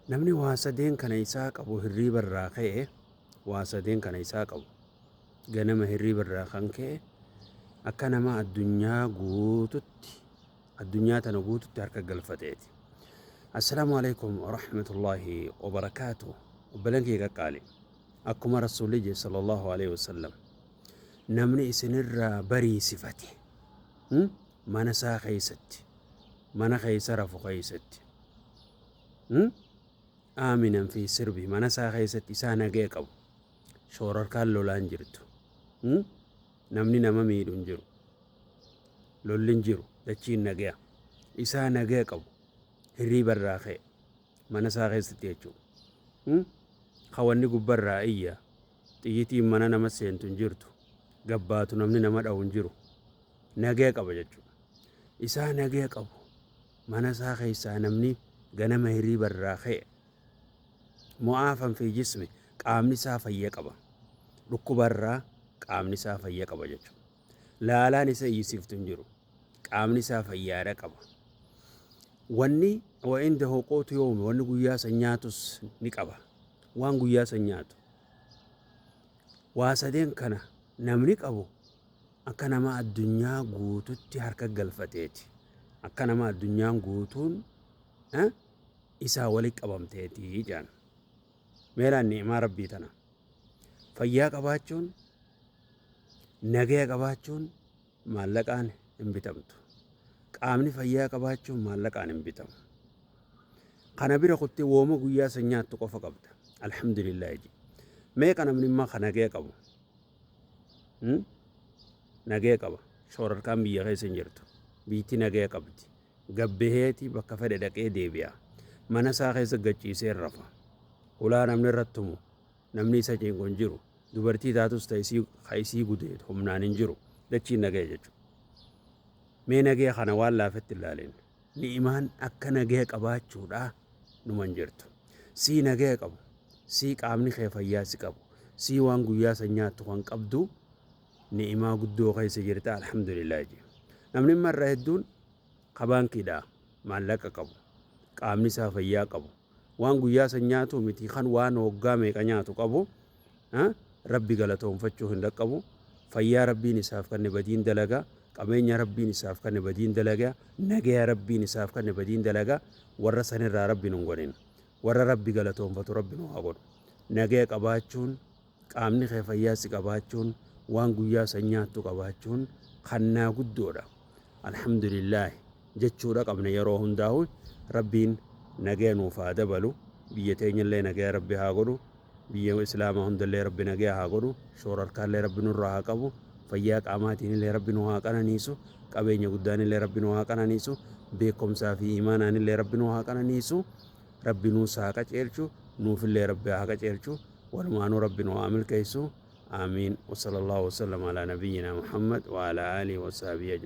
namni waa sadeen kana isaa qabu hirriiba irraa ka'e waa sadeen kana isaa qabu ganama hirriiba irraa kan ka'e akka nama addunyaa tana guututti harka galfateeti. Assalaamu alaykum wa rahmatullahi wa barakaatuh. Obboleen kee qaqqaali akkuma rasuulli sallallahu alayhi wasallam namni isinirraa bariisifate mana isaa keessatti mana keessa rafu keessatti aaminan fi sirbi mana isaa keessatti isaa nagee qabu shoorarkaan lolaan jirtu namni nama miidhu hin jiru lolli hin jiru dachiin nagee isaa nagee qabu hirriiba irraa ka'e mana isaa keessatti jechuudha. Hawanni gubbarraa iyya xiyyitiin mana nama seentu hin jirtu gabbaatu namni nama dha'u hin jiru nagee qaba jechuudha. Isaa nagee qabu mana isaa keessaa namni ganama hirriiba irraa ka'e mu'aafan fi jismi qaamni isaa fayya qaba dhukkubarraa qaamni isaa fayya qaba jechuudha. Laalaan isa iyyisiiftu hin jiru qaamni isaa fayyaadha qaba. Wanni wa'indahu quutu yoomi wanni guyyaa san nyaatus ni qaba waan guyyaa san nyaatu. Waa sadeen kana namni qabu akka nama addunyaa guututti harka galfateeti. Akka nama addunyaan guutuun isaa walitti qabamteeti jaan. Meelaan ni'imaa rabbii tana fayyaa qabaachuun nagaya qabaachuun maallaqaan hin bitamtu. Qaamni fayyaa qabaachuun maallaqaan hin bitamu. Kana bira kuttee wooma guyyaa san nyaattu qofa qabda. Alhamdulillah ji. Meeqa namni immoo kan nagaya qabu nagaya qaba shoorarkaan biyya keessa hin jirtu biitti nagaya qabdi gabbeheeti bakka fedhe dhaqee deebi'a mana isaa keessa gachiisee rafa ulaa namni irratti himu namni isa ceenqu hin jiru dubartii taatus ta'isii gudeetu humnaan hin jiru dachiin nagaya jechuudha. Mee nagaya kana waan laafetti ilaaleen ni'imaan akka nagaya qabaachuudhaa numan jirtu. Sii nagaya qabu sii qaamni kee fayyaa si qabu sii waan guyyaa san nyaattu kan qabdu ni'imaa guddoo keessa jirta. Alhamdulillah ji. Namni marra hedduun qabaankiidhaa maallaqa qabu qaamni isaa fayyaa qabu waan guyyaa san nyaatu miti kan waan waggaa meeqa nyaatu qabu rabbi galatoonfachuu hin dhaqqabu. Fayyaa rabbiin isaaf kanne badiin dalagaa qabeenya rabbiin isaaf kanne badiin dalagaa nagaya rabbiin isaaf kanne badiin dalagaa warra sanirraa rabbiin hin godhin warra rabbi galatoonfatu rabbiin haa godhu. Nagaya qabaachuun qaamni kee fayyaa si qabaachuun waan guyyaa san nyaattu qabaachuun kannaa guddoodha. Alhamdulillah jechuudha qabna yeroo hundaa'u. Rabbiin nagaya nuuf haa dabalu biyya teenyallee nagaya rabbi haa godhu biyya islaamaa hundallee rabbi nagaya haa godhu shoorarkaallee rabbi nurraa haa qabu fayyaa qaamaatiinillee rabbi nu haa qananiisu qabeenya guddaanillee rabbi nu haa qananiisu beekumsaa fi imaanaanillee rabbi nu haa qananiisu rabbi nuus haa qaceelchu nuufillee rabbi haa qaceelchu walumaanuu rabbi nu haa milkeessu. آمين وصلى الله وسلم على نبينا محمد وعلى آله وصحبه أجمعين.